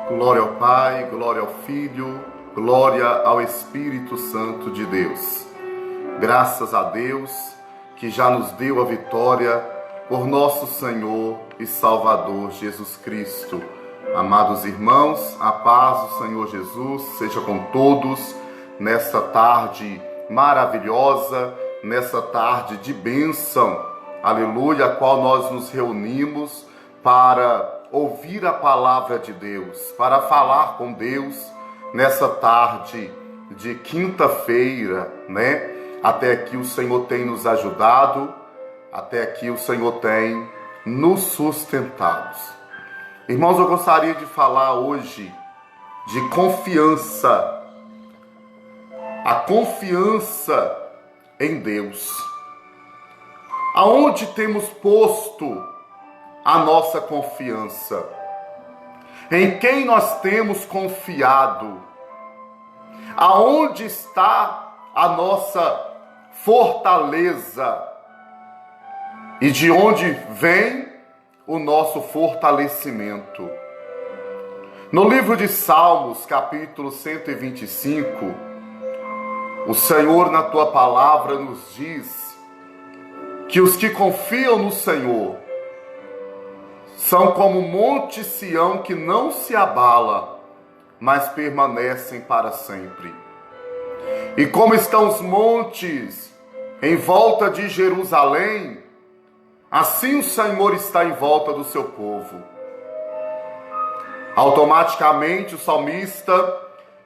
Glória ao Pai, glória ao Filho, glória ao Espírito Santo de Deus. Graças a Deus que já nos deu a vitória por nosso Senhor e Salvador Jesus Cristo. Amados irmãos, a paz do Senhor Jesus seja com todos nesta tarde maravilhosa, nessa tarde de bênção, aleluia, a qual nós nos reunimos para ouvir a palavra de Deus, para falar com Deus nessa tarde de quinta-feira, né? Até aqui o Senhor tem nos ajudado, até aqui o Senhor tem nos sustentado. Irmãos, eu gostaria de falar hoje de confiança, a confiança em Deus. Aonde temos posto a nossa confiança? Em quem nós temos confiado? Aonde está a nossa fortaleza? E de onde vem o nosso fortalecimento? No livro de Salmos, capítulo 125, o Senhor, na tua palavra, nos diz que os que confiam no Senhor são como o monte Sião que não se abala, mas permanecem para sempre. E como estão os montes em volta de Jerusalém, assim o Senhor está em volta do seu povo. Automaticamente o salmista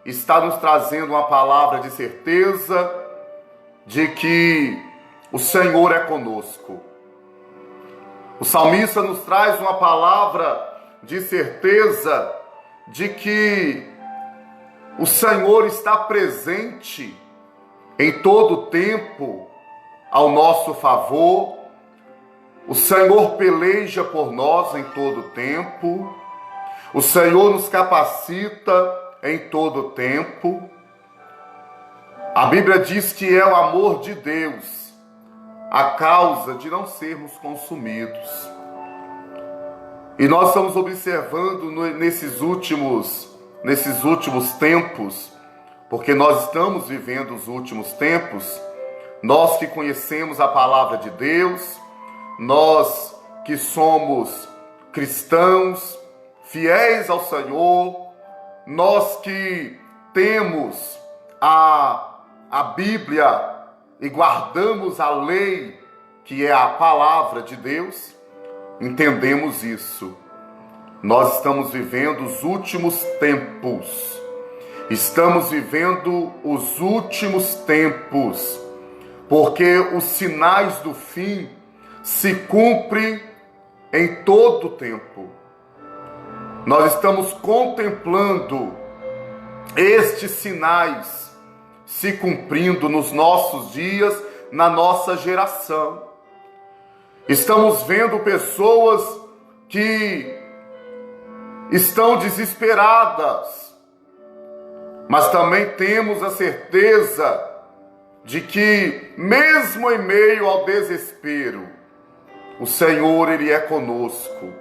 está nos trazendo uma palavra de certeza de que o Senhor é conosco. O salmista nos traz uma palavra de certeza de que o Senhor está presente em todo o tempo ao nosso favor. O Senhor peleja por nós em todo o tempo. O Senhor nos capacita em todo o tempo. A Bíblia diz que é o amor de Deus a causa de não sermos consumidos. E nós estamos observando nesses últimos tempos, porque nós estamos vivendo os últimos tempos, nós que conhecemos a palavra de Deus, nós que somos cristãos, fiéis ao Senhor, nós que temos a Bíblia e guardamos a lei, que é a palavra de Deus, entendemos isso. Nós estamos vivendo os últimos tempos. Estamos vivendo os últimos tempos, porque os sinais do fim se cumprem em todo o tempo. Nós estamos contemplando estes sinais se cumprindo nos nossos dias, na nossa geração. Estamos vendo pessoas que estão desesperadas, mas também temos a certeza de que, mesmo em meio ao desespero, o Senhor, Ele é conosco.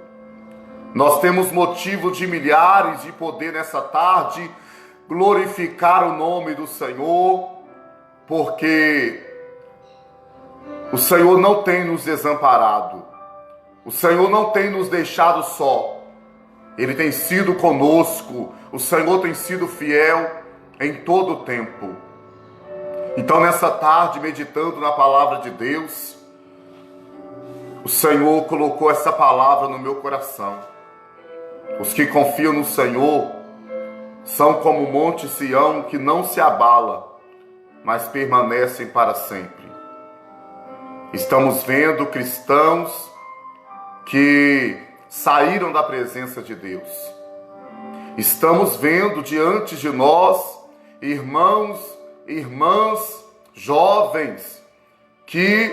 Nós temos motivo de milhares de poder nessa tarde glorificar o nome do Senhor, porque o Senhor não tem nos desamparado, o Senhor não tem nos deixado só, Ele tem sido conosco, o Senhor tem sido fiel em todo o tempo. Então, nessa tarde, meditando na palavra de Deus, o Senhor colocou essa palavra no meu coração. Os que confiam no Senhor são como o monte Sião que não se abala, mas permanecem para sempre. Estamos vendo cristãos que saíram da presença de Deus. Estamos vendo diante de nós irmãos, irmãs, jovens, que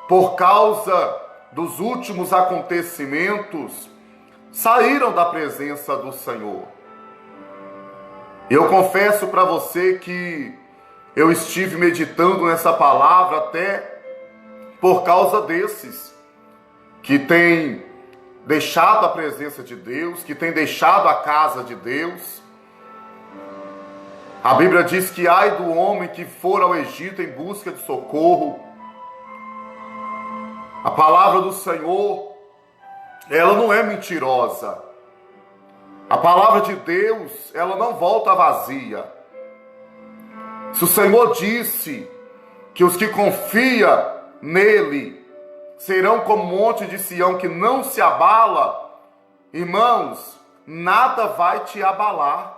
por causa dos últimos acontecimentos saíram da presença do Senhor. Eu confesso para você que eu estive meditando nessa palavra até por causa desses que têm deixado a presença de Deus, que tem deixado a casa de Deus. A Bíblia diz que ai do homem que for ao Egito em busca de socorro. A palavra do Senhor, ela não é mentirosa. A palavra de Deus, ela não volta vazia. Se o Senhor disse que os que confiam nele serão como o monte de Sião que não se abala, irmãos, nada vai te abalar.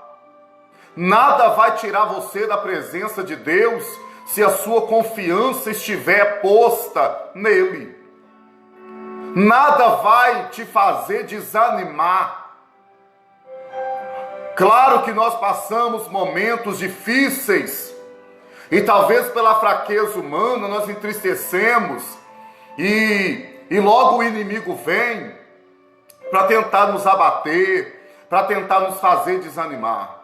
Nada vai tirar você da presença de Deus se a sua confiança estiver posta nele. Nada vai te fazer desanimar. Claro que nós passamos momentos difíceis e talvez pela fraqueza humana nós entristecemos e logo o inimigo vem para tentar nos abater, para tentar nos fazer desanimar.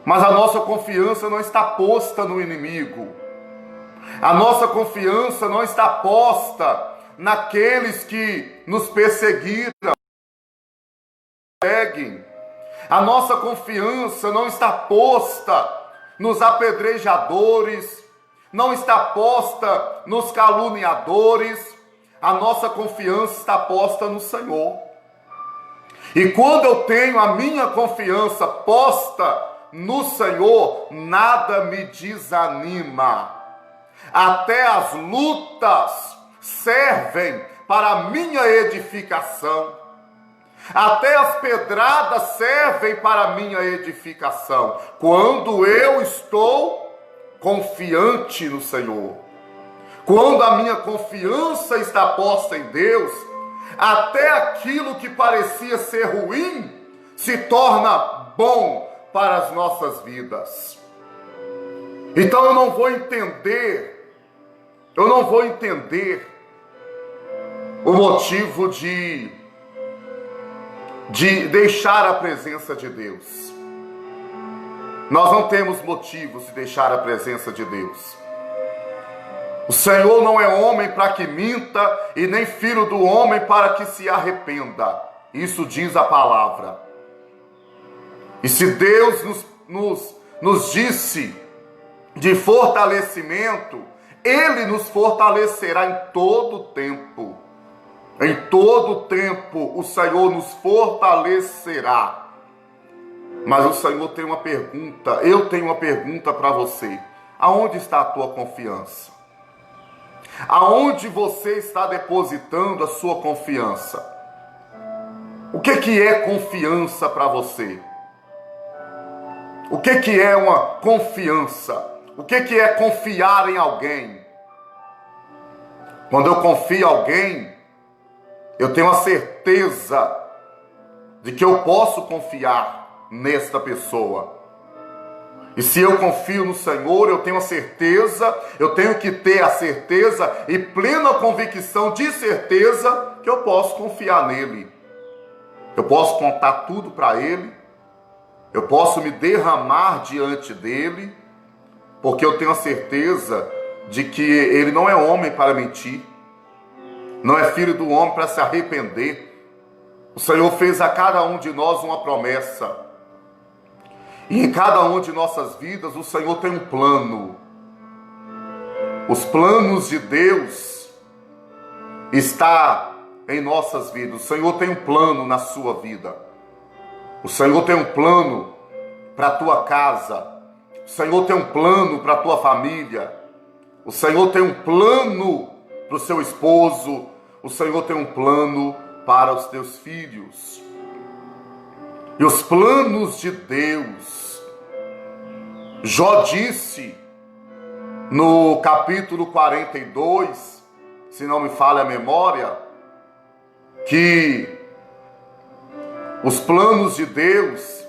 Mas a nossa confiança não está posta no inimigo. A nossa confiança não está posta naqueles que nos perseguiram. A nossa confiança não está posta nos apedrejadores, não está posta nos caluniadores. A nossa confiança está posta no Senhor. E quando eu tenho a minha confiança posta no Senhor, nada me desanima. Até as lutas servem para a minha edificação. Até as pedradas servem para a minha edificação. Quando eu estou confiante no Senhor. Quando a minha confiança está posta em Deus, até aquilo que parecia ser ruim se torna bom para as nossas vidas. Então eu não vou entender o motivo de deixar a presença de Deus. Nós não temos motivos de deixar a presença de Deus. O Senhor não é homem para que minta, e nem filho do homem para que se arrependa. Isso diz a palavra. E se Deus nos disse de fortalecimento, Ele nos fortalecerá em todo o tempo. Em todo o tempo o Senhor nos fortalecerá. Mas o Senhor tem uma pergunta, eu tenho uma pergunta para você. Aonde está a tua confiança? Aonde você está depositando a sua confiança? O que é confiança para você? O que é uma confiança? O que é confiar em alguém? Quando eu confio em alguém, eu tenho a certeza de que eu posso confiar nesta pessoa. E se eu confio no Senhor, eu tenho que ter a certeza e plena convicção de certeza que eu posso confiar nele. Eu posso contar tudo para ele. Eu posso me derramar diante dele, porque eu tenho a certeza de que ele não é homem para mentir. Não é filho do homem para se arrepender. O Senhor fez a cada um de nós uma promessa. E em cada uma de nossas vidas, o Senhor tem um plano. Os planos de Deus estão em nossas vidas. O Senhor tem um plano na sua vida. O Senhor tem um plano para a tua casa. O Senhor tem um plano para a tua família. O Senhor tem um plano para o seu esposo. O Senhor tem um plano para os teus filhos. E os planos de Deus, Jó disse no capítulo 42, se não me falha a memória, que os planos de Deus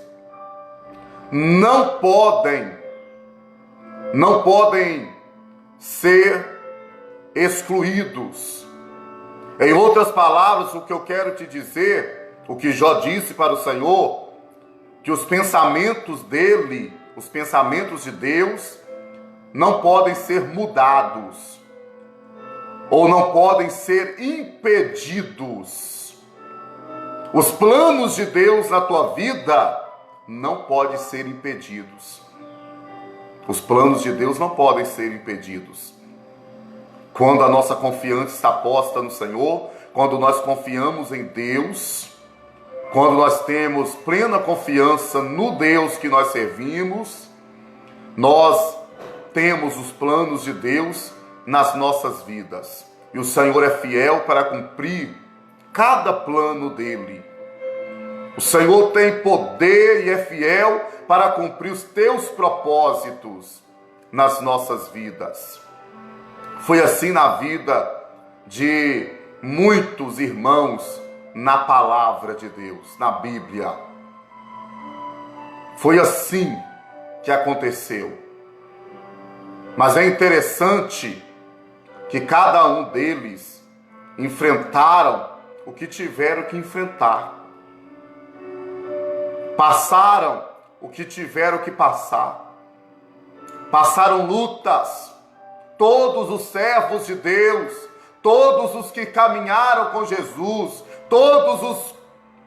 não podem ser excluídos. Em outras palavras, o que eu quero te dizer, o que Jó disse para o Senhor, que os pensamentos dele, os pensamentos de Deus, não podem ser mudados, ou não podem ser impedidos. Os planos de Deus na tua vida não podem ser impedidos. Os planos de Deus não podem ser impedidos. Quando a nossa confiança está posta no Senhor, quando nós confiamos em Deus, quando nós temos plena confiança no Deus que nós servimos, nós temos os planos de Deus nas nossas vidas. E o Senhor é fiel para cumprir cada plano dele. O Senhor tem poder e é fiel para cumprir os teus propósitos nas nossas vidas. Foi assim na vida de muitos irmãos na palavra de Deus, na Bíblia. Foi assim que aconteceu. Mas é interessante que cada um deles enfrentaram o que tiveram que enfrentar. Passaram o que tiveram que passar. Passaram lutas. Todos os servos de Deus, todos os que caminharam com Jesus, todos os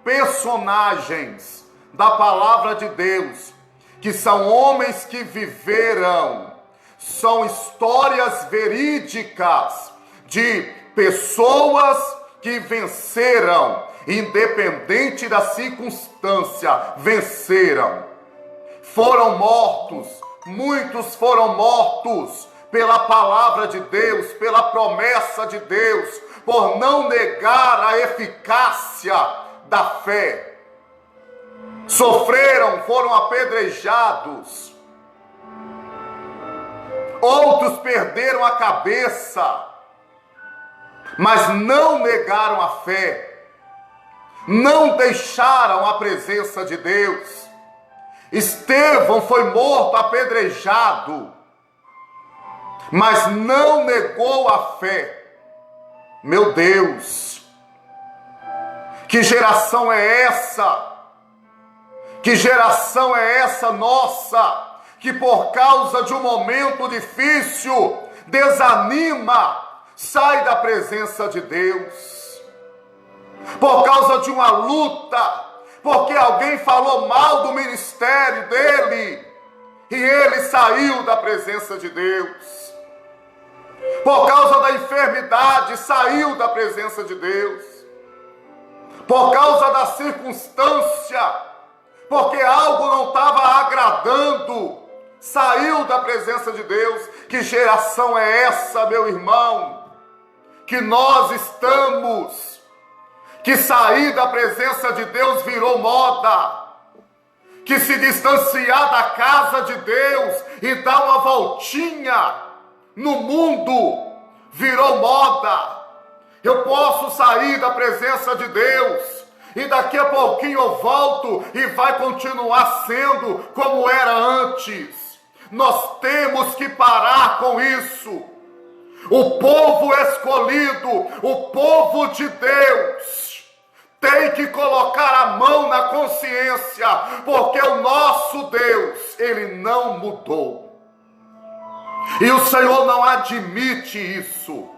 personagens da palavra de Deus, que são homens que viveram, são histórias verídicas de pessoas que venceram, independente da circunstância, venceram. Foram mortos, muitos foram mortos pela palavra de Deus, pela promessa de Deus, por não negar a eficácia da fé. Sofreram, foram apedrejados. Outros perderam a cabeça, mas não negaram a fé. Não deixaram a presença de Deus. Estevão foi morto, apedrejado, mas não negou a fé. Meu Deus, que geração é essa? Que geração é essa nossa, que por causa de um momento difícil, desanima, sai da presença de Deus? Por causa de uma luta, porque alguém falou mal do ministério dele, e ele saiu da presença de Deus. Por causa da enfermidade, saiu da presença de Deus. Por causa da circunstância, porque algo não estava agradando, saiu da presença de Deus. Que geração é essa, meu irmão? Que nós estamos, que sair da presença de Deus virou moda, que se distanciar da casa de Deus e dar uma voltinha no mundo virou moda. Eu posso sair da presença de Deus e daqui a pouquinho eu volto e vai continuar sendo como era antes. Nós temos que parar com isso. O povo escolhido, o povo de Deus, tem que colocar a mão na consciência, porque o nosso Deus, ele não mudou. E o Senhor não admite isso.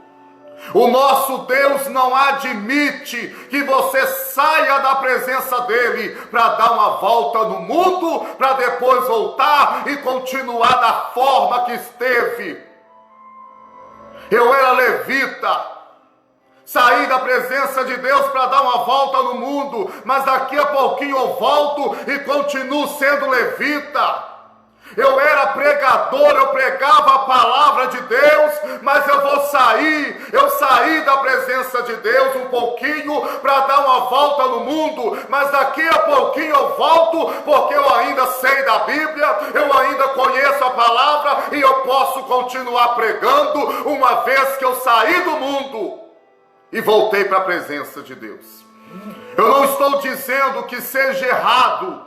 O nosso Deus não admite que você saia da presença dele para dar uma volta no mundo, para depois voltar e continuar da forma que esteve. Eu era levita, saí da presença de Deus para dar uma volta no mundo, mas daqui a pouquinho eu volto e continuo sendo levita. Eu era pregador, eu pregava a palavra de Deus, mas eu saí da presença de Deus um pouquinho para dar uma volta no mundo, mas daqui a pouquinho eu volto, porque eu ainda sei da Bíblia, eu ainda conheço a palavra e eu posso continuar pregando, uma vez que eu saí do mundo e voltei para a presença de Deus. Eu não estou dizendo que seja errado,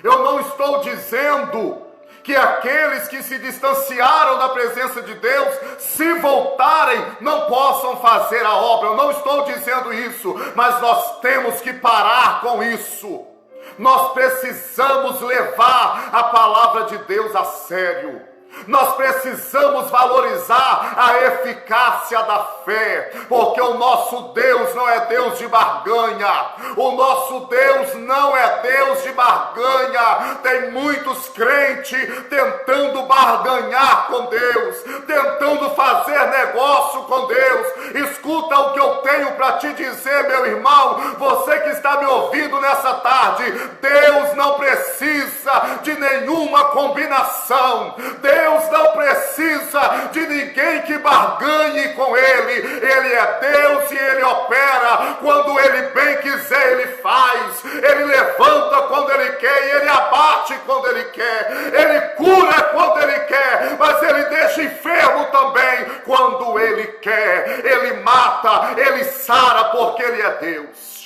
eu não estou dizendo que aqueles que se distanciaram da presença de Deus, se voltarem, não possam fazer a obra. Eu não estou dizendo isso, mas nós temos que parar com isso. Nós precisamos levar a palavra de Deus a sério. Nós precisamos valorizar a eficácia da fé, porque o nosso Deus não é Deus de barganha. O nosso Deus não é Deus de barganha. Tem muitos crentes tentando barganhar com Deus, tentando fazer negócio com Deus. Escuta o que eu tenho para te dizer, meu irmão, você que está me ouvindo nessa tarde. Deus não precisa de nenhuma combinação. Deus não precisa de ninguém que barganhe com Ele. Ele é Deus e Ele opera. Quando Ele bem quiser, Ele faz. Ele levanta quando Ele quer e Ele abate quando Ele quer. Ele cura quando Ele quer, mas Ele deixa enfermo também quando Ele quer. Ele mata, Ele sara, porque Ele é Deus.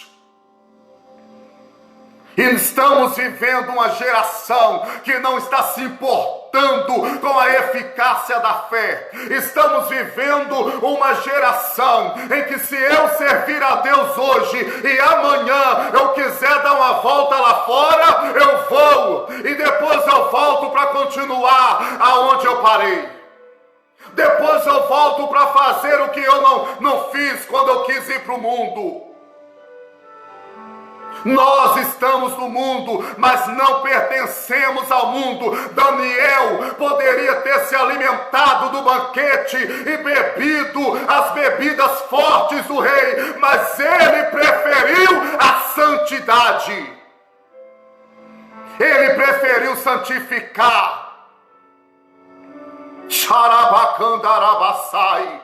E estamos vivendo uma geração que não está se importando com a eficácia da fé. Estamos vivendo uma geração em que, se eu servir a Deus hoje e amanhã eu quiser dar uma volta lá fora, eu vou. E depois eu volto para continuar aonde eu parei. Depois eu volto para fazer o que eu não fiz quando eu quis ir para o mundo. Nós estamos no mundo, mas não pertencemos ao mundo. Daniel poderia ter se alimentado do banquete e bebido as bebidas fortes do rei, mas ele preferiu a santidade. Ele preferiu santificar. Xarabacandarabassai.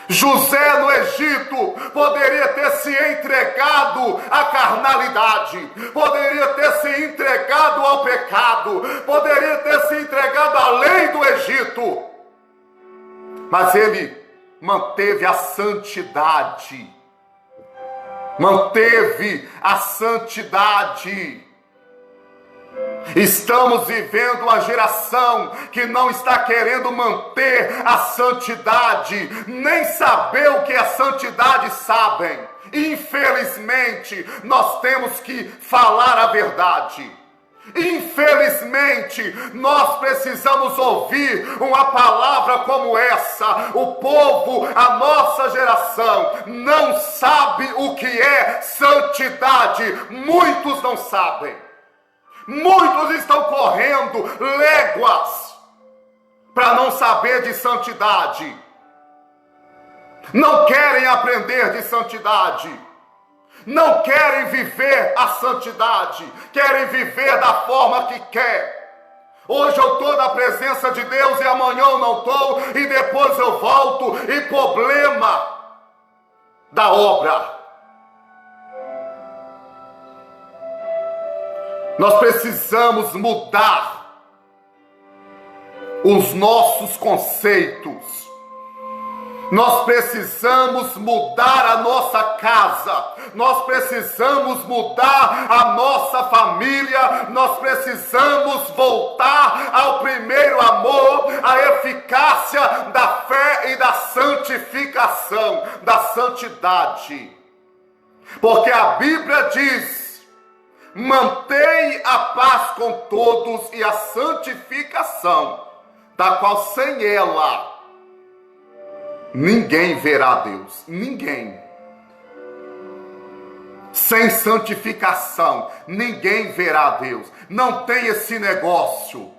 José no Egito poderia ter se entregado à carnalidade, poderia ter se entregado ao pecado, poderia ter se entregado à lei do Egito, mas ele manteve a santidade, manteve a santidade. Estamos vivendo uma geração que não está querendo manter a santidade, nem saber o que é santidade sabem. Infelizmente, nós temos que falar a verdade. Infelizmente, nós precisamos ouvir uma palavra como essa. O povo, a nossa geração, não sabe o que é santidade. Muitos não sabem. Muitos estão correndo léguas para não saber de santidade. Não querem aprender de santidade. Não querem viver a santidade. Querem viver da forma que quer. Hoje eu estou na presença de Deus e amanhã eu não estou. E depois eu volto e problema da obra. Nós precisamos mudar os nossos conceitos. Nós precisamos mudar a nossa casa. Nós precisamos mudar a nossa família. Nós precisamos voltar ao primeiro amor, à eficácia da fé e da santificação, da santidade. Porque a Bíblia diz: mantém a paz com todos e a santificação, da qual sem ela ninguém verá Deus. Ninguém. Sem santificação, ninguém verá Deus. Não tem esse negócio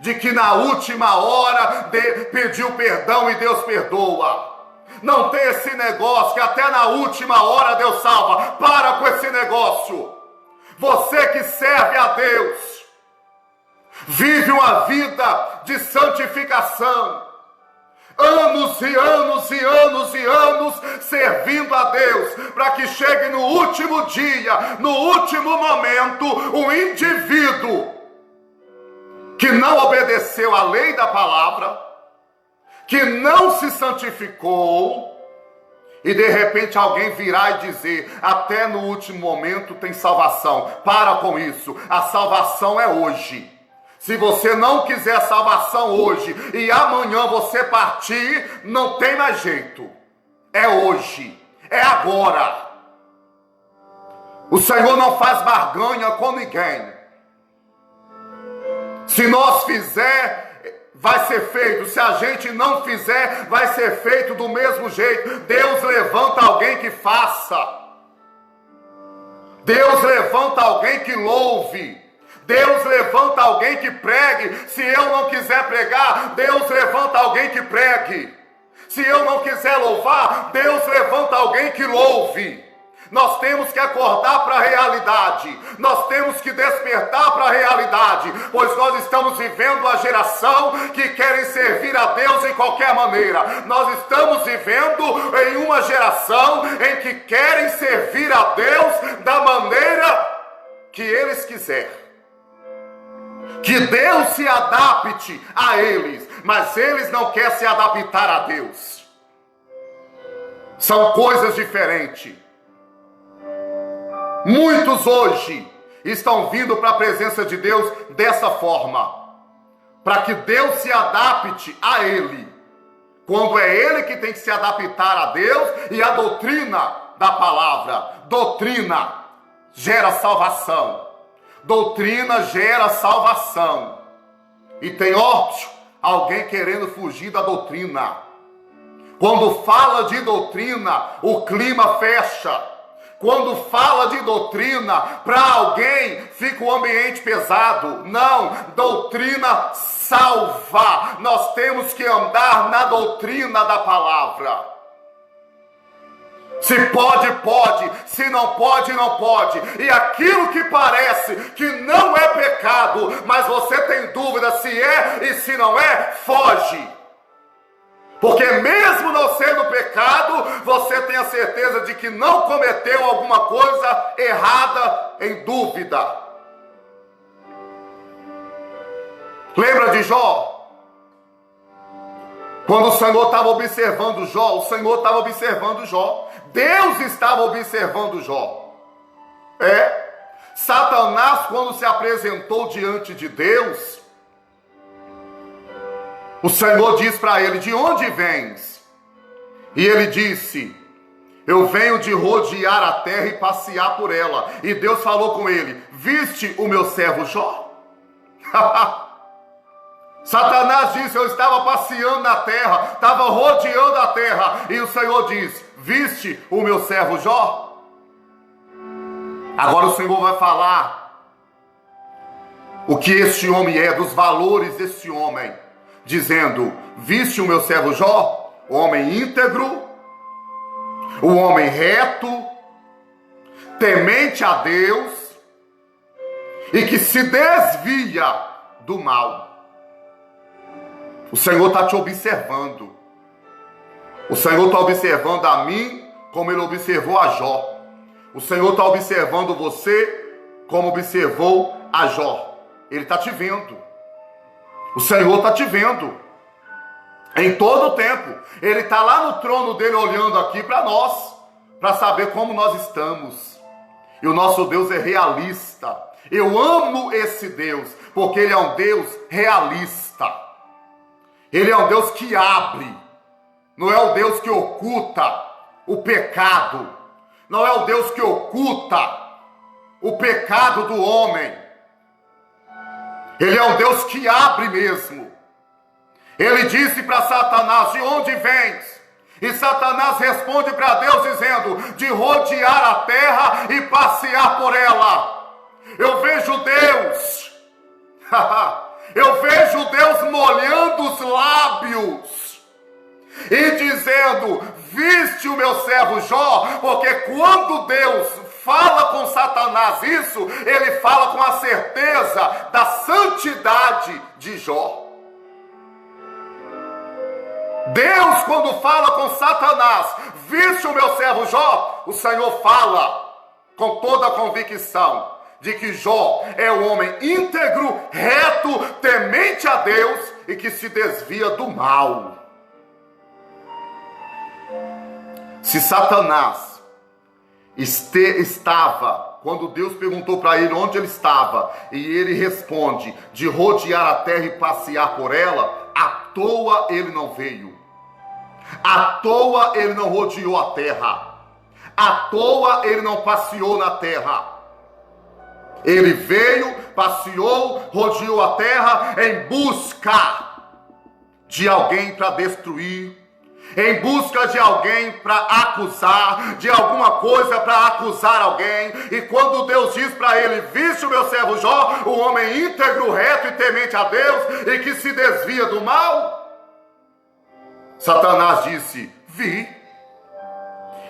de que na última hora pediu perdão e Deus perdoa. Não tem esse negócio que até na última hora Deus salva. Para com esse negócio. Você que serve a Deus, vive uma vida de santificação, anos e anos e anos e anos servindo a Deus, para que chegue no último dia, no último momento, o indivíduo que não obedeceu à lei da palavra, que não se santificou, e de repente alguém virá e dizer: até no último momento tem salvação. Para com isso, a salvação é hoje. Se você não quiser salvação hoje e amanhã você partir, não tem mais jeito. É hoje, é agora. O Senhor não faz barganha com ninguém. Se nós fizer, vai ser feito. Se a gente não fizer, vai ser feito do mesmo jeito. Deus levanta alguém que faça. Deus levanta alguém que louve. Deus levanta alguém que pregue. Se eu não quiser pregar, Deus levanta alguém que pregue. Se eu não quiser louvar, Deus levanta alguém que louve. Nós temos que acordar para a realidade. Nós temos que despertar para a realidade. Pois nós estamos vivendo uma geração que querem servir a Deus em qualquer maneira. Nós estamos vivendo em uma geração em que querem servir a Deus da maneira que eles quiserem. Que Deus se adapte a eles, mas eles não querem se adaptar a Deus. São coisas diferentes. Muitos hoje estão vindo para a presença de Deus dessa forma, para que Deus se adapte a ele, quando é ele que tem que se adaptar a Deus e a doutrina da palavra. Doutrina gera salvação. Doutrina gera salvação. E tem alguém querendo fugir da doutrina. Quando fala de doutrina, o clima fecha. Quando fala de doutrina, para alguém fica o ambiente pesado. Não, doutrina salva. Nós temos que andar na doutrina da palavra. Se pode, pode. Se não pode, não pode. E aquilo que parece que não é pecado, mas você tem dúvida se é e se não é, foge. Porque mesmo não sendo pecado, você tem a certeza de que não cometeu alguma coisa errada em dúvida. Lembra de Jó? Quando o Senhor estava observando Jó, o Senhor estava observando Jó. Deus estava observando Jó. Satanás, quando se apresentou diante de Deus, o Senhor diz para ele: de onde vens? E ele disse: eu venho de rodear a terra e passear por ela. E Deus falou com ele: viste o meu servo Jó? Satanás disse: eu estava passeando na terra, estava rodeando a terra. E o Senhor diz: viste o meu servo Jó? Agora o Senhor vai falar o que este homem é, dos valores deste homem, dizendo: viste o meu servo Jó? O homem íntegro, o homem reto, temente a Deus e que se desvia do mal. O Senhor está te observando. O Senhor está observando a mim como ele observou a Jó. O Senhor está observando você como observou a Jó. Ele está te vendo. O Senhor está te vendo. Em todo o tempo. Ele está lá no trono dele olhando aqui para nós, para saber como nós estamos. E o nosso Deus é realista. Eu amo esse Deus, porque ele é um Deus realista. Ele é um Deus que abre. Não é o Deus que oculta o pecado. Não é o Deus que oculta o pecado do homem. Ele é um Deus que abre mesmo. Ele disse para Satanás: de onde vens? E Satanás responde para Deus dizendo: de rodear a terra e passear por ela. Eu vejo Deus. Eu vejo Deus molhando os lábios e dizendo: viste o meu servo Jó? Porque quando Deus fala com Satanás isso, ele fala com a certeza da santidade de Jó. Deus, quando fala com Satanás: viste o meu servo Jó? O Senhor fala com toda a convicção de que Jó é um homem íntegro, reto, temente a Deus e que se desvia do mal. Se Satanás estava, quando Deus perguntou para ele onde ele estava, e ele responde: de rodear a terra e passear por ela, à toa ele não veio. À toa ele não rodeou a terra. À toa ele não passeou na terra. Ele veio, passeou, rodeou a terra em busca de alguém para destruir, em busca de alguém para acusar, de alguma coisa para acusar alguém. E quando Deus diz para ele: viste o meu servo Jó, o homem íntegro, reto e temente a Deus, e que se desvia do mal, Satanás disse: vi,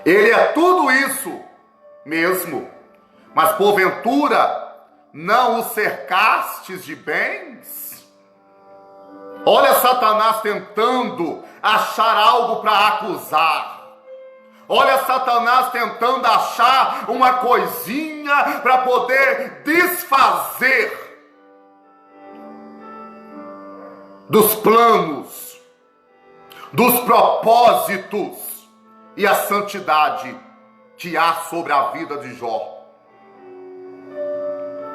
ele é tudo isso mesmo, mas porventura não o cercastes de bens? Olha Satanás tentando achar algo para acusar. Olha Satanás tentando achar uma coisinha para poder desfazer dos planos, dos propósitos e a santidade que há sobre a vida de Jó.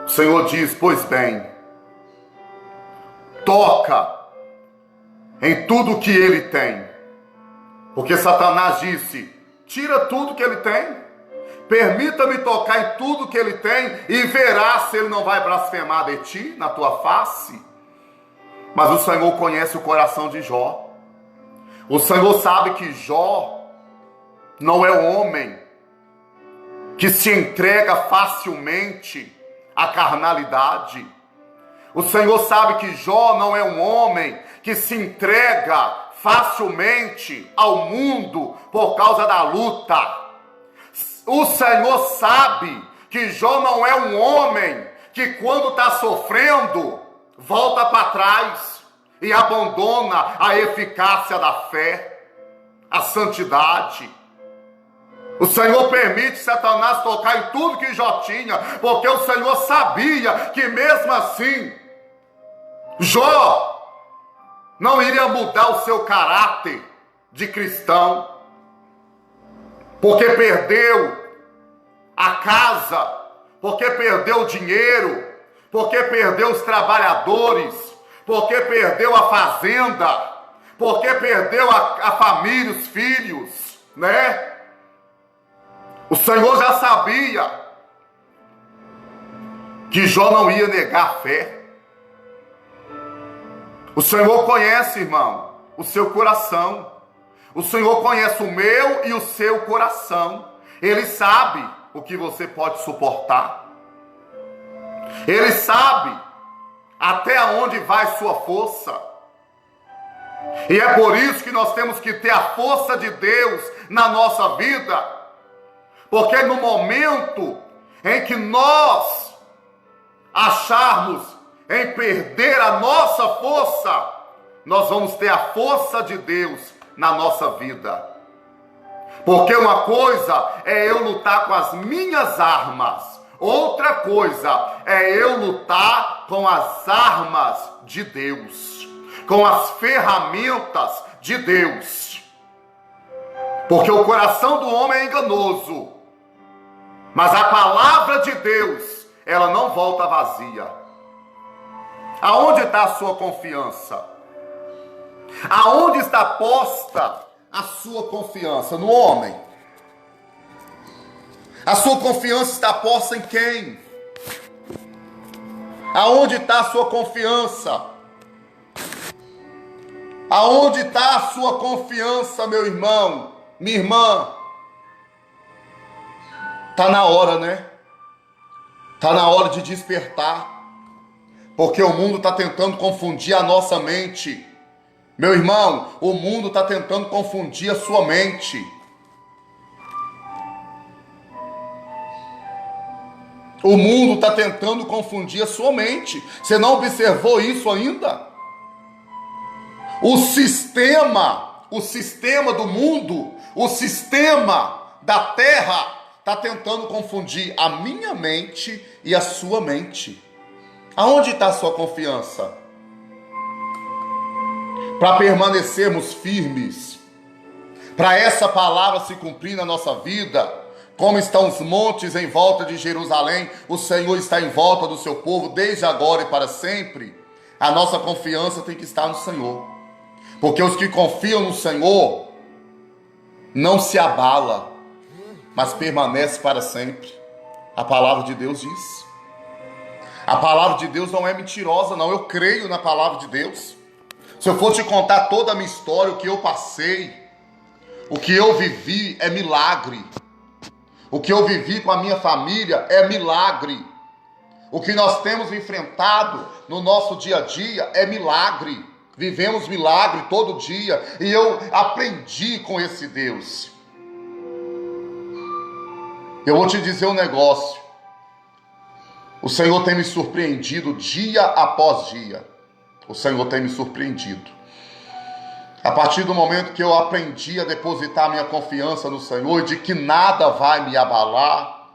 O Senhor diz: pois bem, toca em tudo que ele tem. Porque Satanás disse: tira tudo que ele tem, permita-me tocar em tudo que ele tem, e verás se ele não vai blasfemar de ti, na tua face. Mas o Senhor conhece o coração de Jó. O Senhor sabe que Jó não é um homem que se entrega facilmente à carnalidade. O Senhor sabe que Jó não é um homem que se entrega facilmente ao mundo por causa da luta. O Senhor sabe que Jó não é um homem que, quando está sofrendo, volta para trás e abandona a eficácia da fé, a santidade. O Senhor permite Satanás tocar em tudo que Jó tinha, porque o Senhor sabia que mesmo assim Jó não iria mudar o seu caráter de cristão, porque perdeu a casa, porque perdeu o dinheiro, porque perdeu os trabalhadores, porque perdeu a fazenda, porque perdeu a família, os filhos, né? O Senhor já sabia que Jó não ia negar a fé. O Senhor conhece, irmão, o seu coração. O Senhor conhece o meu e o seu coração. Ele sabe o que você pode suportar. Ele sabe até onde vai sua força. E é por isso que nós temos que ter a força de Deus na nossa vida. Porque no momento em que nós acharmos em perder a nossa força, nós vamos ter a força de Deus na nossa vida. Porque uma coisa é eu lutar com as minhas armas, outra coisa é eu lutar com as armas de Deus, com as ferramentas de Deus. Porque o coração do homem é enganoso, mas a palavra de Deus, ela não volta vazia. Aonde está a sua confiança? Aonde está posta a sua confiança? No homem? A sua confiança está posta em quem? Aonde está a sua confiança? Aonde está a sua confiança, meu irmão, minha irmã? Está na hora, né? Está na hora de despertar. Porque o mundo está tentando confundir a nossa mente. Meu irmão, o mundo está tentando confundir a sua mente. O mundo está tentando confundir a sua mente. Você não observou isso ainda? O sistema do mundo, o sistema da terra está tentando confundir a minha mente e a sua mente. Aonde está a sua confiança? Para permanecermos firmes, para essa palavra se cumprir na nossa vida, como estão os montes em volta de Jerusalém, o Senhor está em volta do seu povo desde agora e para sempre. A nossa confiança tem que estar no Senhor, porque os que confiam no Senhor não se abala, mas permanece para sempre. A palavra de Deus diz. A palavra de Deus não é mentirosa, não. Eu creio na palavra de Deus. Se eu for te contar toda a minha história, o que eu passei, o que eu vivi é milagre. O que eu vivi com a minha família é milagre. O que nós temos enfrentado no nosso dia a dia é milagre. Vivemos milagre todo dia e eu aprendi com esse Deus. Eu vou te dizer um negócio. O Senhor tem me surpreendido dia após dia. O Senhor tem me surpreendido. A partir do momento que eu aprendi a depositar minha confiança no Senhor, de que nada vai me abalar.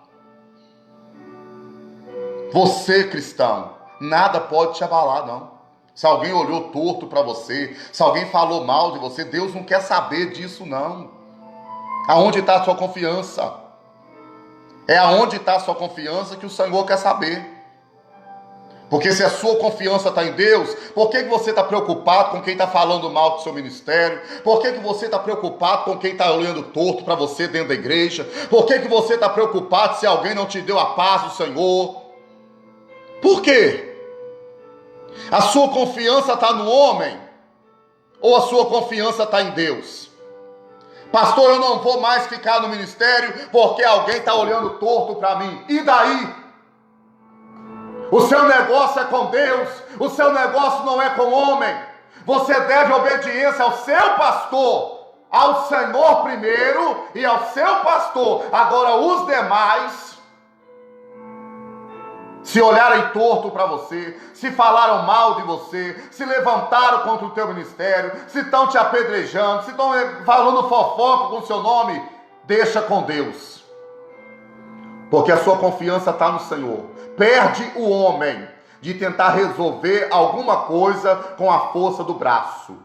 Você, cristão, nada pode te abalar, não. Se alguém olhou torto para você, se alguém falou mal de você, Deus não quer saber disso, não. Aonde está a sua confiança? É aonde está a sua confiança que o Senhor quer saber. Porque se a sua confiança está em Deus, por que você está preocupado com quem está falando mal do seu ministério? Por que você está preocupado com quem está olhando torto para você dentro da igreja? Por que você está preocupado se alguém não te deu a paz do Senhor? Por quê? A sua confiança está no homem? Ou a sua confiança está em Deus? Pastor, eu não vou mais ficar no ministério porque alguém está olhando torto para mim. E daí? O seu negócio é com Deus, o seu negócio não é com o homem. Você deve obediência ao seu pastor, ao Senhor primeiro e ao seu pastor. Agora os demais, se olharem torto para você, se falaram mal de você, se levantaram contra o teu ministério, se estão te apedrejando, se estão falando fofoca com o seu nome, deixa com Deus. Porque a sua confiança está no Senhor. Perde o homem de tentar resolver alguma coisa com a força do braço.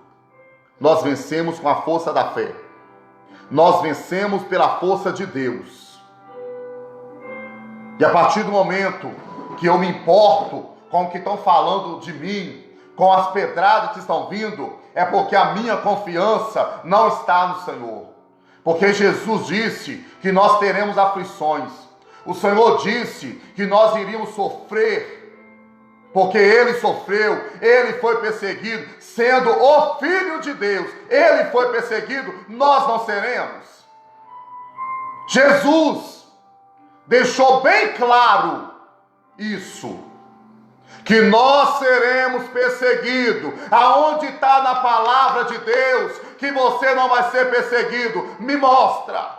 Nós vencemos com a força da fé. Nós vencemos pela força de Deus. E a partir do momento que eu me importo com o que estão falando de mim, com as pedradas que estão vindo, é porque a minha confiança não está no Senhor. Porque Jesus disse que nós teremos aflições. O Senhor disse que nós iríamos sofrer, porque Ele sofreu, Ele foi perseguido, sendo o Filho de Deus, Ele foi perseguido, nós não seremos. Jesus deixou bem claro isso, que nós seremos perseguidos. Aonde está na palavra de Deus que você não vai ser perseguido? Me mostra.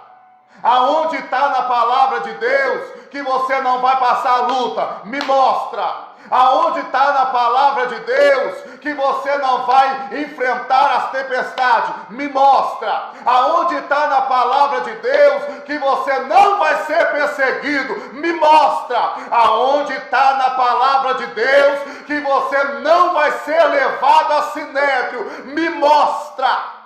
Aonde está na palavra de Deus que você não vai passar luta? Me mostra. Aonde está na palavra de Deus que você não vai enfrentar as tempestades? Me mostra. Aonde está na palavra de Deus que você não vai ser perseguido? Me mostra. Aonde está na palavra de Deus que você não vai ser levado a sinédrio? Me mostra.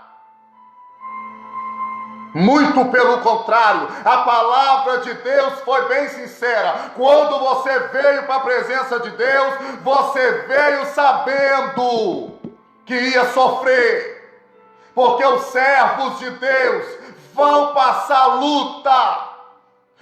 Muito pelo contrário, a palavra de Deus foi bem sincera. Quando você veio para a presença de Deus, você veio sabendo que ia sofrer, porque os servos de Deus vão passar luta.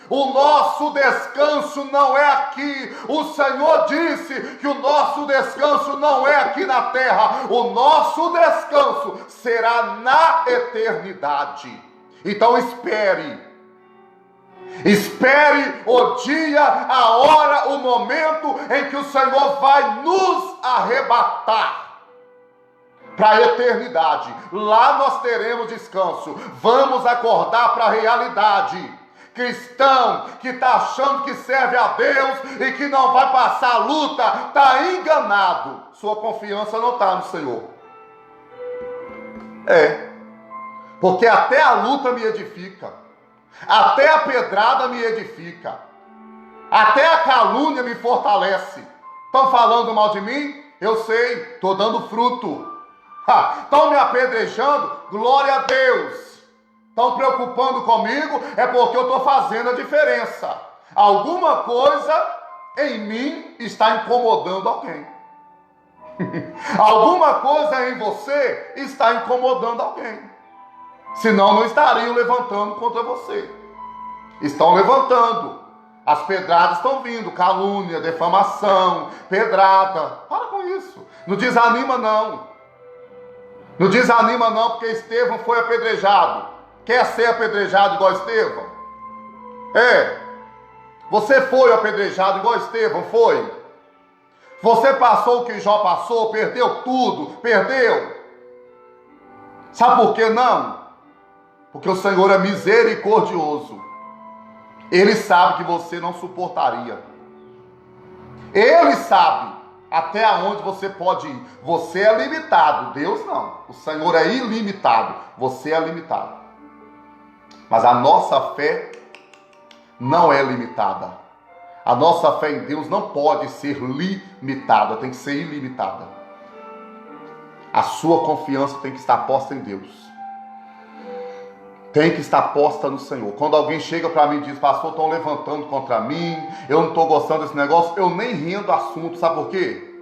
O nosso descanso não é aqui. O Senhor disse que o nosso descanso não é aqui na terra. O nosso descanso será na eternidade. Então espere o dia, a hora, o momento em que o Senhor vai nos arrebatar para a eternidade. Lá nós teremos descanso, vamos acordar para a realidade. Cristão que está achando que serve a Deus e que não vai passar luta, está enganado. Sua confiança não está no Senhor. Porque até a luta me edifica, até a pedrada me edifica, até a calúnia me fortalece. Estão falando mal de mim? Eu sei, estou dando fruto. Estão me apedrejando? Glória a Deus. Estão preocupando comigo? É porque eu estou fazendo a diferença. Alguma coisa em mim está incomodando alguém. Alguma coisa em você está incomodando alguém. Senão não estariam levantando contra você. Estão levantando. As pedradas estão vindo. Calúnia, defamação, pedrada. Para com isso. Não desanima não. Não desanima não, porque Estevão foi apedrejado. Quer ser apedrejado igual Estevão? Você foi apedrejado igual Estevão, foi? Você passou o que Jó passou, perdeu tudo, perdeu. Sabe por que não? Porque o Senhor é misericordioso. Ele sabe que você não suportaria. Ele sabe até onde você pode ir. Você é limitado, Deus não. O Senhor é ilimitado, você é limitado. Mas a nossa fé não é limitada. A nossa fé em Deus não pode ser limitada, tem que ser ilimitada. A sua confiança tem que estar posta em Deus. Tem que estar posta no Senhor. Quando alguém chega para mim e diz: pastor, estão levantando contra mim, eu não estou gostando desse negócio, eu nem rendo assunto. Sabe por quê?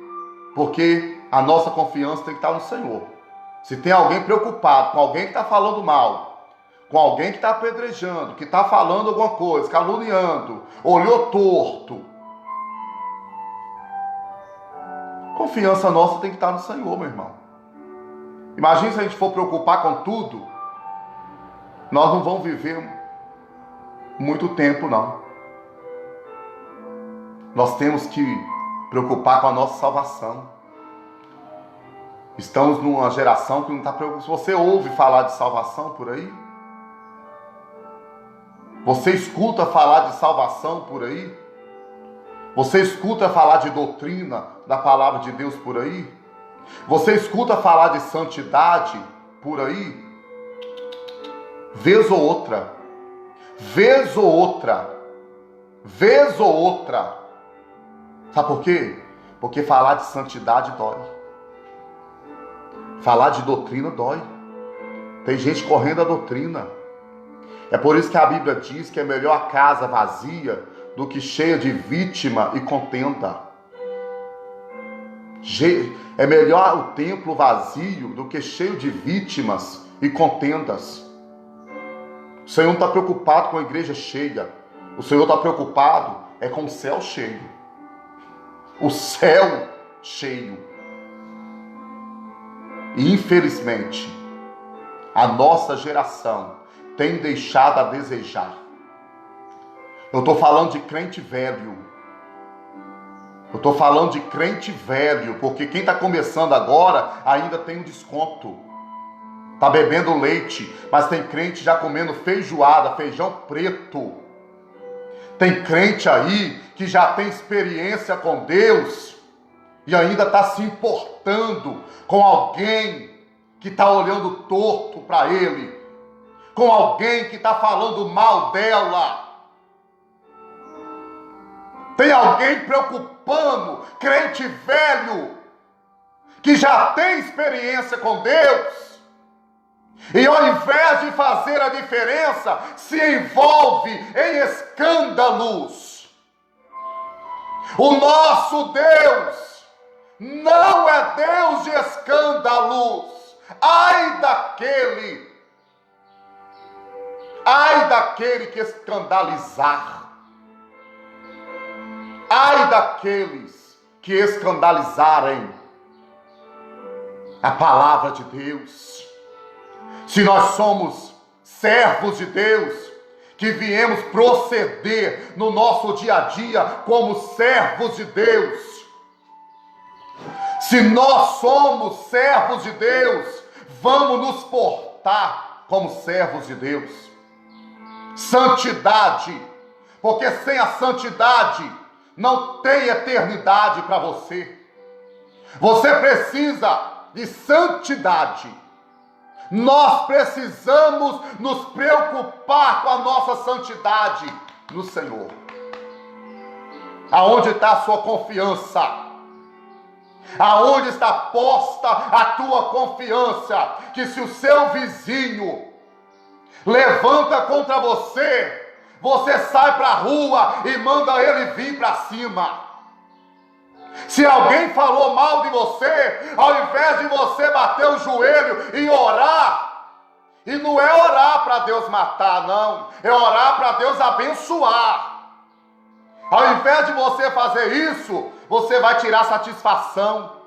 Porque a nossa confiança tem que estar no Senhor. Se tem alguém preocupado com alguém que está falando mal, com alguém que está apedrejando, que está falando alguma coisa, caluniando, olhou torto, confiança nossa tem que estar no Senhor, meu irmão. Imagina se a gente for preocupar com tudo, nós não vamos viver muito tempo, não. Nós temos que preocupar com a nossa salvação. Estamos numa geração que não está preocupada. Se você ouve falar de salvação por aí, você escuta falar de salvação por aí, você escuta falar de doutrina da palavra de Deus por aí, você escuta falar de santidade por aí, vez ou outra, vez ou outra, vez ou outra. Sabe por quê? Porque falar de santidade dói. Falar de doutrina dói. Tem gente correndo a doutrina. É por isso que a Bíblia diz que é melhor a casa vazia do que cheia de vítima e contenda. É melhor o templo vazio do que cheio de vítimas e contendas. O Senhor não está preocupado com a igreja cheia. O Senhor está preocupado com o céu cheio. O céu cheio. E infelizmente, a nossa geração tem deixado a desejar. Eu estou falando de crente velho. Eu estou falando de crente velho, porque quem está começando agora ainda tem um desconto. Está bebendo leite, mas tem crente já comendo feijoada, feijão preto. Tem crente aí que já tem experiência com Deus e ainda está se importando com alguém que está olhando torto para ele, com alguém que está falando mal dela. Tem alguém preocupando, crente velho, que já tem experiência com Deus, e ao invés de fazer a diferença, se envolve em escândalos. O nosso Deus não é Deus de escândalos. Ai daquele que escandalizar. Ai daqueles que escandalizarem a palavra de Deus. Se nós somos servos de Deus, que viemos proceder no nosso dia a dia como servos de Deus, se nós somos servos de Deus, vamos nos portar como servos de Deus. Santidade, porque sem a santidade não tem eternidade para você. Você precisa de santidade. Nós precisamos nos preocupar com a nossa santidade no Senhor. Aonde está a sua confiança? Aonde está posta a tua confiança? Que se o seu vizinho levanta contra você, você sai para a rua e manda ele vir para cima. Se alguém falou mal de você, ao invés de você bater o joelho e orar, e não é orar para Deus matar, não, é orar para Deus abençoar. Ao invés de você fazer isso, você vai tirar satisfação.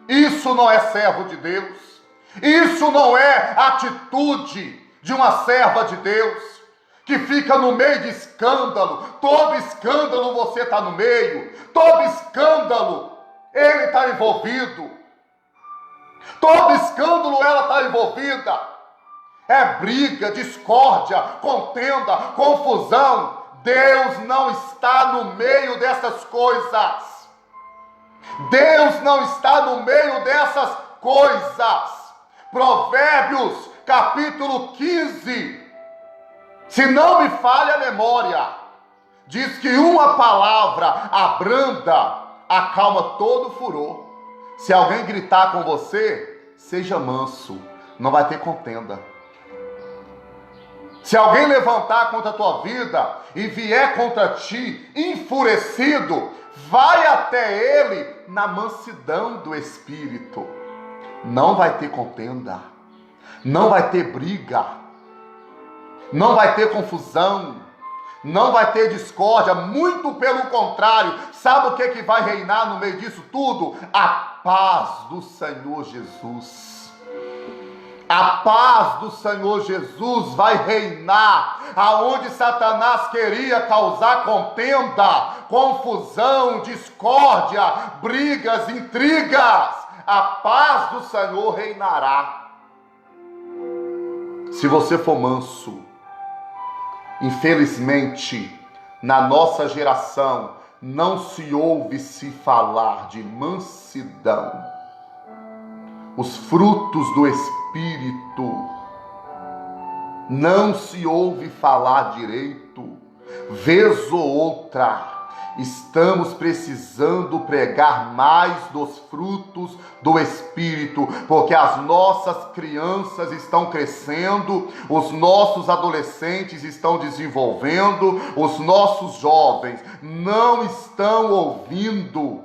Isso não é servo de Deus. Isso não é atitude de uma serva de Deus, que fica no meio de escândalo. Todo escândalo você está no meio, todo escândalo ele está envolvido, todo escândalo ela está envolvida. É briga, discórdia, contenda, confusão. Deus não está no meio dessas coisas. Deus não está no meio dessas coisas. Provérbios capítulo 15, se não me falha a memória, diz que uma palavra abranda, acalma todo furor. Se alguém gritar com você, seja manso, não vai ter contenda. Se alguém levantar contra a tua vida e vier contra ti enfurecido, vai até ele na mansidão do Espírito. Não vai ter contenda, não vai ter briga, não vai ter confusão, não vai ter discórdia, muito pelo contrário. Sabe o que vai reinar no meio disso tudo? A paz do Senhor Jesus. A paz do Senhor Jesus vai reinar. Aonde Satanás queria causar contenda, confusão, discórdia, brigas, intrigas, a paz do Senhor reinará. Se você for manso. Infelizmente, na nossa geração, não se ouve se falar de mansidão. Os frutos do Espírito, não se ouve falar direito. Vez ou outra, estamos precisando pregar mais dos frutos do Espírito, porque as nossas crianças estão crescendo, os nossos adolescentes estão desenvolvendo, os nossos jovens não estão ouvindo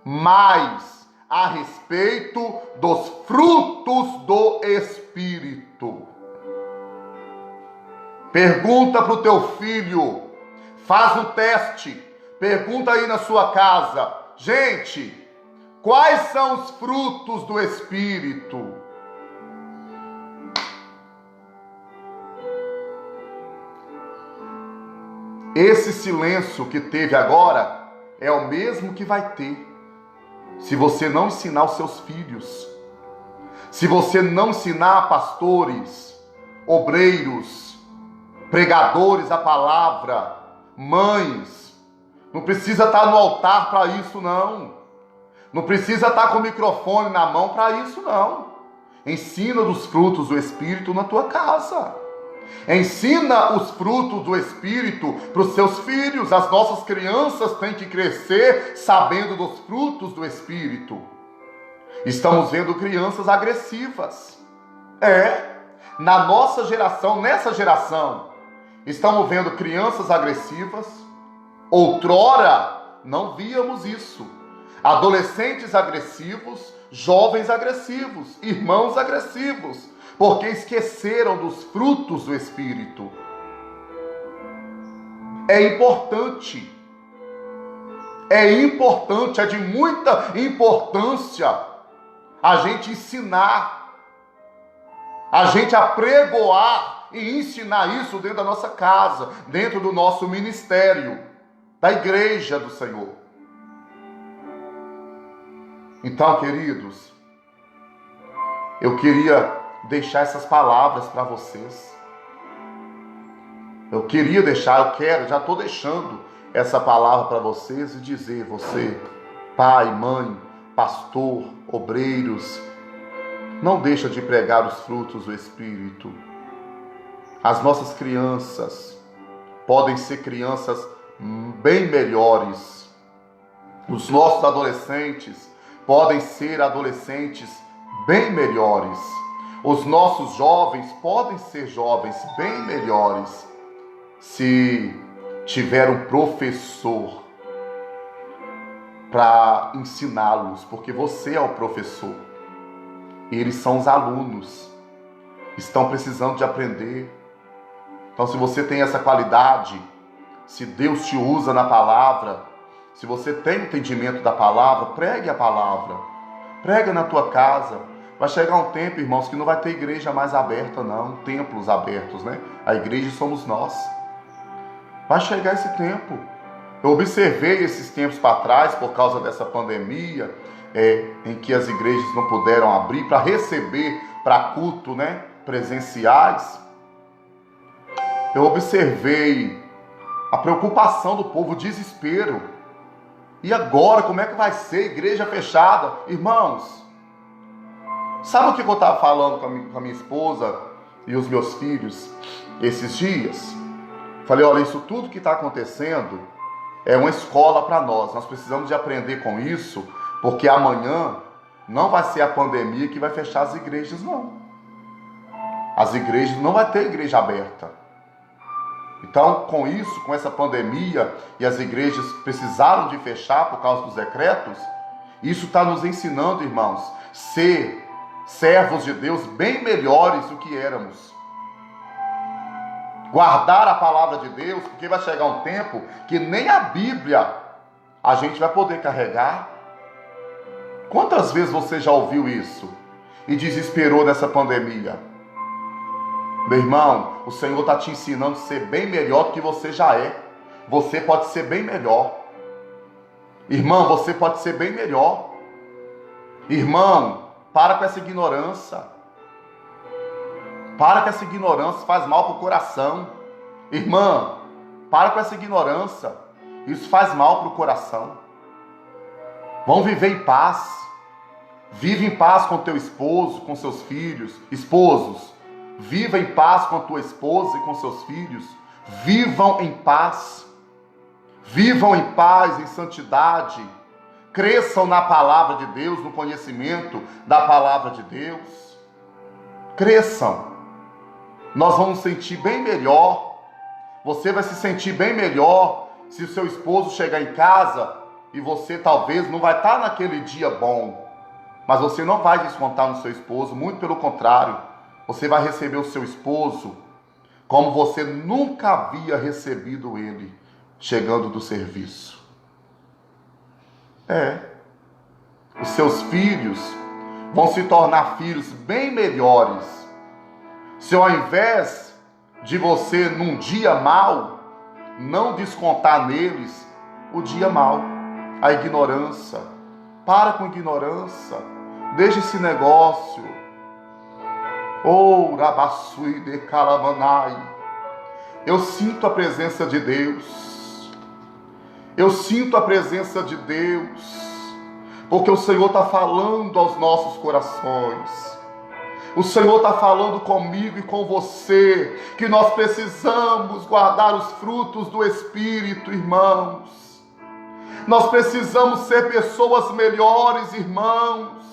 mais a respeito dos frutos do Espírito. Pergunta para o teu filho, faz um teste, pergunta aí na sua casa, gente, quais são os frutos do Espírito? Esse silêncio que teve agora é o mesmo que vai ter se você não ensinar os seus filhos, se você não ensinar pastores, obreiros, pregadores a palavra, mães. Não precisa estar no altar para isso, não. Não precisa estar com o microfone na mão para isso, não. Ensina os frutos do Espírito na tua casa. Ensina os frutos do Espírito para os seus filhos. As nossas crianças têm que crescer sabendo dos frutos do Espírito. Estamos vendo crianças agressivas. Na nossa geração, nessa geração, estamos vendo crianças agressivas. Outrora, não víamos isso. Adolescentes agressivos, jovens agressivos, irmãos agressivos, porque esqueceram dos frutos do Espírito. É importante, é de muita importância a gente ensinar, a gente apregoar e ensinar isso dentro da nossa casa, dentro do nosso ministério, da igreja do Senhor. Então, queridos, eu queria deixar essas palavras para vocês. Já estou deixando essa palavra para vocês e dizer, você, pai, mãe, pastor, obreiros, não deixa de pregar os frutos do Espírito. As nossas crianças podem ser crianças bem melhores. Os nossos adolescentes podem ser adolescentes bem melhores. Os nossos jovens podem ser jovens bem melhores se tiver um professor para ensiná-los, porque você é o professor. Eles são os alunos, estão precisando de aprender. Então, se você tem essa qualidade, se Deus te usa na palavra, se você tem entendimento da palavra, pregue a palavra, prega na tua casa, Vai chegar um tempo, irmãos, que não vai ter igreja mais aberta, não. Templos abertos, né? A igreja somos nós. Vai chegar esse tempo. Eu observei esses tempos para trás, por causa dessa pandemia, em que as igrejas não puderam abrir para receber para culto, né, presenciais. Eu observei a preocupação do povo, o desespero. E agora, como é que vai ser? Igreja fechada? Irmãos, sabe o que eu estava falando com a minha esposa e os meus filhos esses dias? Falei, olha, isso tudo que está acontecendo é uma escola para nós. Nós precisamos de aprender com isso, porque amanhã não vai ser a pandemia que vai fechar as igrejas, não. As igrejas, não vai ter igreja aberta. Então, com isso, com essa pandemia, e as igrejas precisaram de fechar por causa dos decretos, isso está nos ensinando, irmãos, ser servos de Deus bem melhores do que éramos. Guardar a palavra de Deus, porque vai chegar um tempo que nem a Bíblia a gente vai poder carregar. Quantas vezes você já ouviu isso e desesperou nessa pandemia? Meu irmão, o Senhor está te ensinando a ser bem melhor do que você já é. Você pode ser bem melhor. Irmão, você pode ser bem melhor. Irmão, para com essa ignorância. Para com essa ignorância, faz mal para o coração. Irmã, para com essa ignorância. Isso faz mal para o coração. Vamos viver em paz. Vive em paz com teu esposo, com seus filhos. Esposos, viva em paz com tua esposa e com seus filhos. Vivam em paz. Vivam em paz, em santidade. Cresçam na palavra de Deus, no conhecimento da palavra de Deus. Cresçam. Nós vamos nos sentir bem melhor. Você vai se sentir bem melhor se o seu esposo chegar em casa e você talvez não vai estar naquele dia bom. Mas você não vai descontar no seu esposo, muito pelo contrário. Você vai receber o seu esposo como você nunca havia recebido ele chegando do serviço. Os seus filhos vão se tornar filhos bem melhores. Se ao invés de você, num dia mau, não descontar neles o dia mau, a ignorância. Para com ignorância. Deixa esse negócio. Oh, Rabassui de Calamanai. Eu sinto a presença de Deus. Eu sinto a presença de Deus. Porque o Senhor está falando aos nossos corações. O Senhor está falando comigo e com você, que nós precisamos guardar os frutos do Espírito, irmãos. Nós precisamos ser pessoas melhores, irmãos.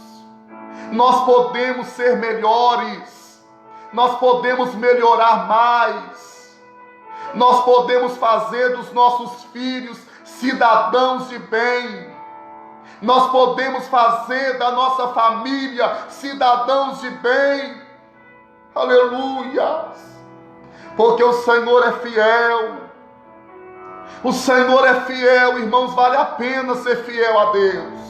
Nós podemos ser melhores. Nós podemos melhorar mais. Nós podemos fazer dos nossos filhos cidadãos de bem. Nós podemos fazer da nossa família cidadãos de bem. Aleluia! Porque o Senhor é fiel. O Senhor é fiel, irmãos. Vale a pena ser fiel a Deus.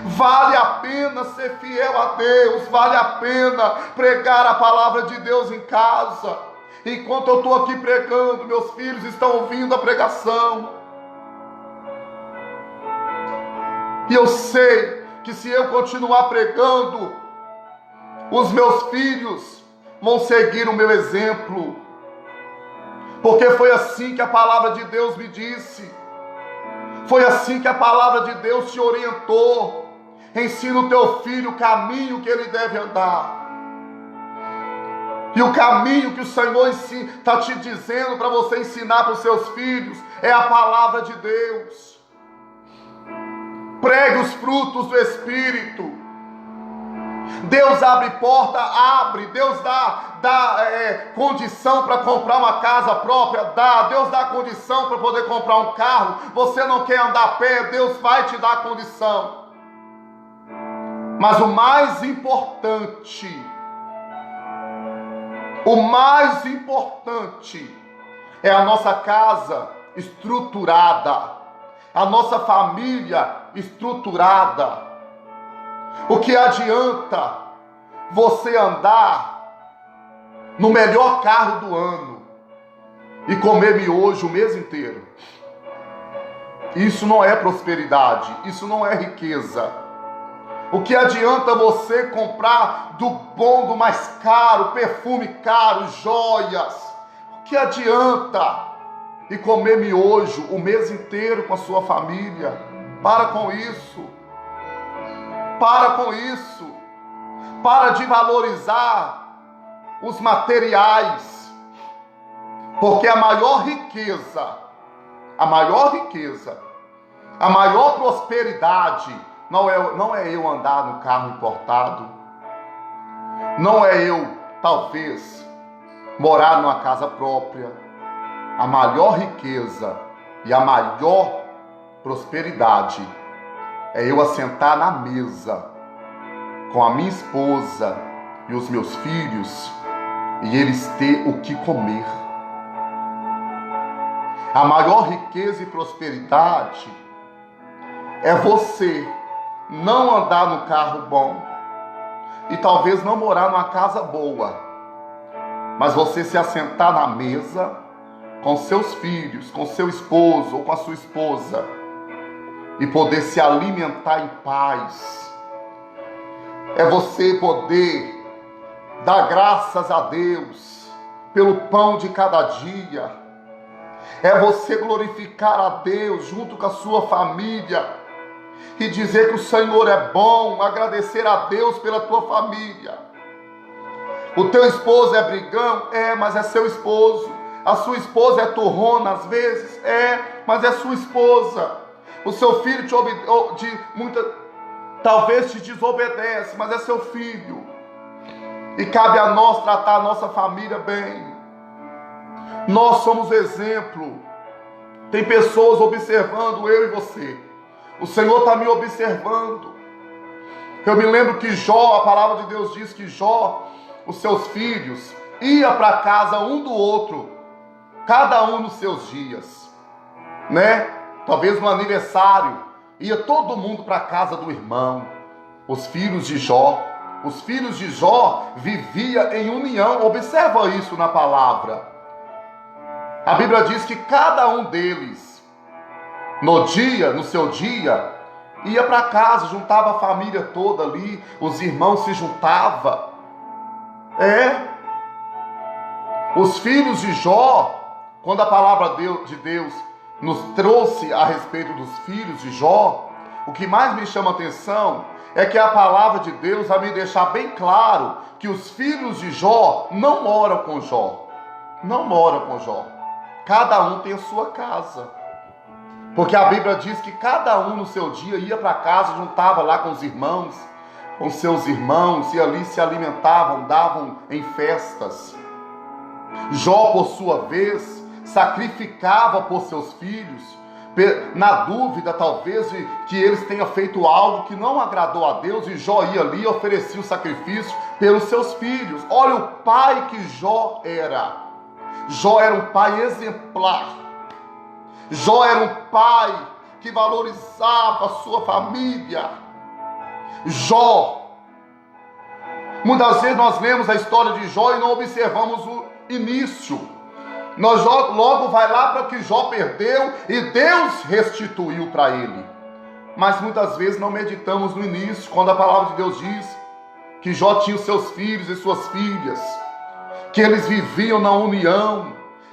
Vale a pena ser fiel a Deus. Vale a pena pregar a palavra de Deus em casa. Enquanto eu estou aqui pregando, meus filhos estão ouvindo a pregação. E eu sei que se eu continuar pregando, os meus filhos vão seguir o meu exemplo. Porque foi assim que a palavra de Deus me disse. Foi assim que a palavra de Deus te orientou. Ensina o teu filho o caminho que ele deve andar. E o caminho que o Senhor está te dizendo para você ensinar para os seus filhos é a palavra de Deus. Pregue os frutos do Espírito. Deus abre porta, abre. Deus dá condição para comprar uma casa própria, dá. Deus dá condição para poder comprar um carro. Você não quer andar a pé, Deus vai te dar condição. Mas o mais importante é a nossa casa estruturada. A nossa família estruturada. O que adianta você andar no melhor carro do ano e comer miojo o mês inteiro. Isso não é prosperidade, isso não é riqueza. O que adianta você comprar do bom, do mais caro, perfume caro, joias? O que adianta e comer miojo o mês inteiro com a sua família? Para com isso. Para com isso. Para de valorizar os materiais. Porque a maior riqueza, a maior prosperidade não é eu andar no carro importado. Não é eu, talvez, morar numa casa própria. A maior riqueza e a maior prosperidade é eu assentar na mesa com a minha esposa e os meus filhos e eles ter o que comer. A maior riqueza e prosperidade é você não andar no carro bom e talvez não morar numa casa boa, mas você se assentar na mesa com seus filhos, com seu esposo ou com a sua esposa e poder se alimentar em paz. É você poder dar graças a Deus pelo pão de cada dia. É você glorificar a Deus junto com a sua família e dizer que o Senhor é bom, agradecer a Deus pela tua família. O teu esposo é brigão? É, mas é seu esposo. A sua esposa é turrona às vezes? É, mas é sua esposa. O seu filho talvez te desobedece, mas é seu filho. E cabe a nós tratar a nossa família bem. Nós somos exemplo. Tem pessoas observando eu e você. O Senhor está me observando. Eu me lembro que Jó, a palavra de Deus diz que Jó, os seus filhos, ia para casa um do outro, cada um nos seus dias, né? Talvez no aniversário, ia todo mundo para a casa do irmão. Os filhos de Jó viviam em união. Observa isso na palavra. A Bíblia diz que cada um deles, no seu dia, ia para casa, juntava a família toda ali, os irmãos se juntavam. Os filhos de Jó, quando a palavra de Deus nos trouxe a respeito dos filhos de Jó, o que mais me chama a atenção é que a palavra de Deus vai me deixar bem claro que os filhos de Jó não moram com Jó. Não moram com Jó. Cada um tem a sua casa. Porque a Bíblia diz que cada um no seu dia ia para casa, juntava lá com os irmãos, com seus irmãos, e ali se alimentavam, davam em festas. Jó, por sua vez, sacrificava por seus filhos, na dúvida talvez de que eles tenham feito algo que não agradou a Deus, e Jó ia ali e oferecia o sacrifício pelos seus filhos. Olha o pai que Jó era. Jó era um pai exemplar. Jó era um pai que valorizava a sua família. Jó, muitas vezes nós lemos a história de Jó e não observamos o início. Nós logo vai lá para que Jó perdeu e Deus restituiu para ele. Mas muitas vezes não meditamos no início, quando a palavra de Deus diz que Jó tinha os seus filhos e suas filhas, que eles viviam na união,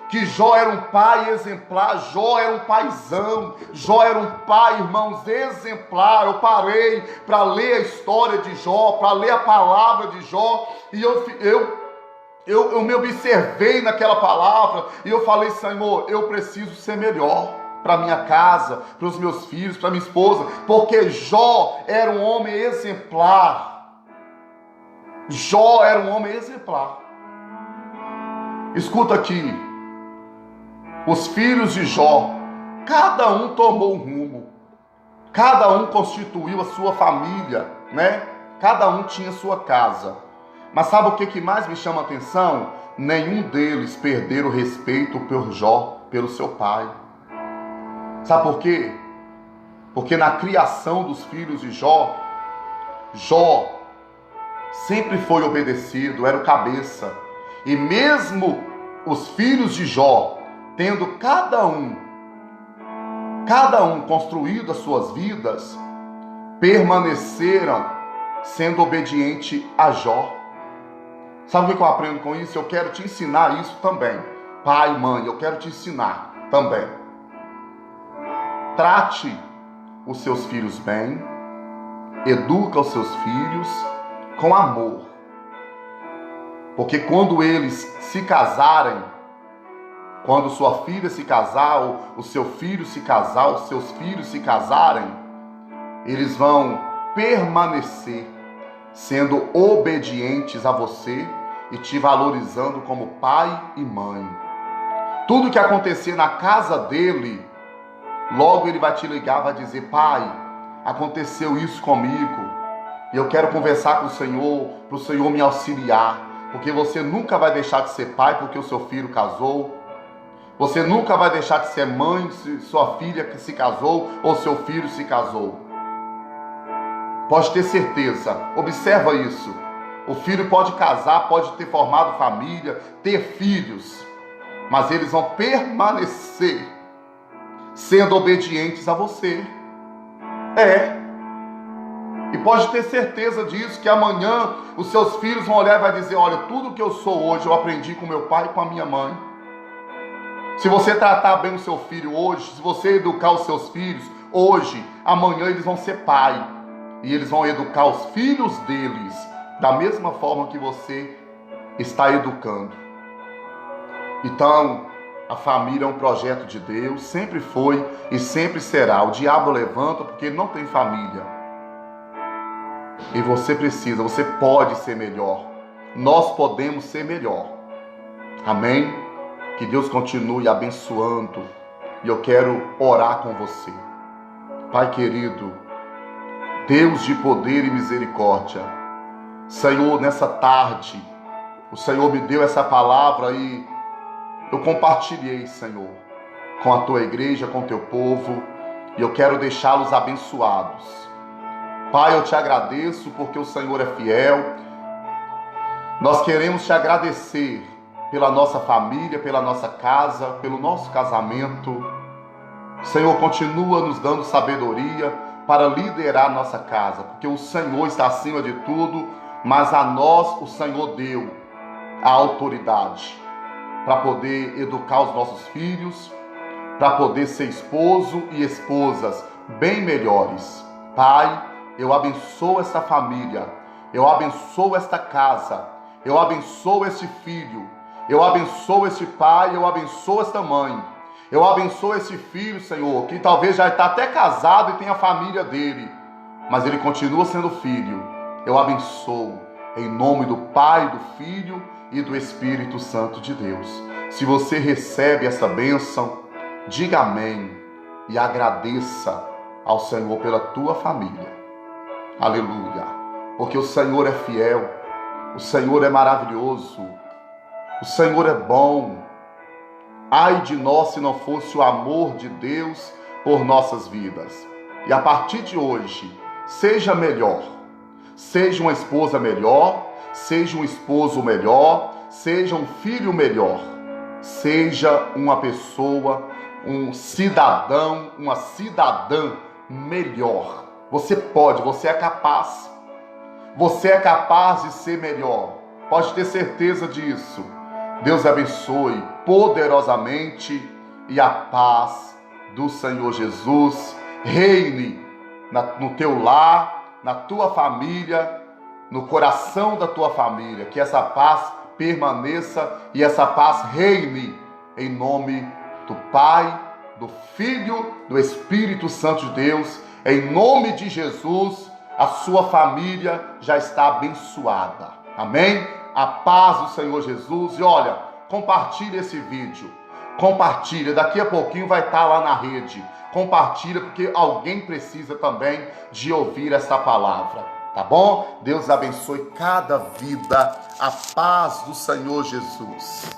que Jó era um pai exemplar. Jó era um paizão, Jó era um pai, irmãos, exemplar. Eu parei para ler a história de Jó, para ler a palavra de Jó, e eu me observei naquela palavra, e eu falei: Senhor, eu preciso ser melhor para minha casa, para os meus filhos, para minha esposa, porque Jó era um homem exemplar. Jó era um homem exemplar. Escuta aqui, os filhos de Jó, cada um tomou um rumo, cada um constituiu a sua família, né? Cada um tinha sua casa. Mas sabe o que mais me chama a atenção? Nenhum deles perderam o respeito por Jó, pelo seu pai. Sabe por quê? Porque na criação dos filhos de Jó, sempre foi obedecido, era o cabeça. E mesmo os filhos de Jó, tendo cada um construído as suas vidas, permaneceram sendo obediente a Jó. Sabe o que eu aprendo com isso? Eu quero te ensinar isso também. Pai, mãe, eu quero te ensinar também. Trate os seus filhos bem, educa os seus filhos com amor. Porque quando eles se casarem, quando sua filha se casar, ou o seu filho se casar, os seus filhos se casarem, eles vão permanecer sendo obedientes a você e te valorizando como pai e mãe. Tudo que acontecer na casa dele, logo ele vai te ligar, vai dizer: pai, aconteceu isso comigo, e eu quero conversar com o Senhor, para o Senhor me auxiliar, porque você nunca vai deixar de ser pai porque o seu filho casou. Você nunca vai deixar de ser mãe se sua filha se casou ou seu filho se casou. Pode ter certeza, observa isso. O filho pode casar, pode ter formado família, ter filhos, mas eles vão permanecer sendo obedientes a você. E pode ter certeza disso, que amanhã os seus filhos vão olhar e vai dizer: olha, tudo que eu sou hoje eu aprendi com meu pai e com a minha mãe. Se você tratar bem o seu filho hoje, se você educar os seus filhos hoje, amanhã eles vão ser pai. E eles vão educar os filhos deles da mesma forma que você está educando. Então, a família é um projeto de Deus, sempre foi e sempre será. O diabo levanta porque ele não tem família. E você precisa, você pode ser melhor. Nós podemos ser melhor. Amém? Que Deus continue abençoando. E eu quero orar com você. Pai querido, Deus de poder e misericórdia, Senhor, nessa tarde, o Senhor me deu essa palavra e eu compartilhei, Senhor, com a tua igreja, com o teu povo, e eu quero deixá-los abençoados. Pai, eu te agradeço porque o Senhor é fiel. Nós queremos te agradecer pela nossa família, pela nossa casa, pelo nosso casamento. Senhor, continua nos dando sabedoria para liderar nossa casa, porque o Senhor está acima de tudo, mas a nós o Senhor deu a autoridade para poder educar os nossos filhos, para poder ser esposo e esposas bem melhores. Pai, eu abençoo esta família, eu abençoo esta casa, eu abençoo este filho, eu abençoo este pai, eu abençoo esta mãe. Eu abençoo esse filho, Senhor, que talvez já está até casado e tem a família dele, mas ele continua sendo filho. Eu abençoo em nome do Pai, do Filho e do Espírito Santo de Deus. Se você recebe essa bênção, diga amém e agradeça ao Senhor pela tua família. Aleluia! Porque o Senhor é fiel, o Senhor é maravilhoso, o Senhor é bom. Ai de nós se não fosse o amor de Deus por nossas vidas. E a partir de hoje, seja melhor. Seja uma esposa melhor, seja um esposo melhor, seja um filho melhor. Seja uma pessoa, um cidadão, uma cidadã melhor. Você pode, você é capaz. Você é capaz de ser melhor. Pode ter certeza disso. Deus abençoe poderosamente e a paz do Senhor Jesus reine no teu lar, na tua família, no coração da tua família. Que essa paz permaneça e essa paz reine em nome do Pai, do Filho, do Espírito Santo de Deus. Em nome de Jesus, a sua família já está abençoada. Amém? A paz do Senhor Jesus. E olha, compartilha esse vídeo. Compartilha, daqui a pouquinho vai estar lá na rede. Compartilha, porque alguém precisa também de ouvir essa palavra. Tá bom? Deus abençoe cada vida. A paz do Senhor Jesus.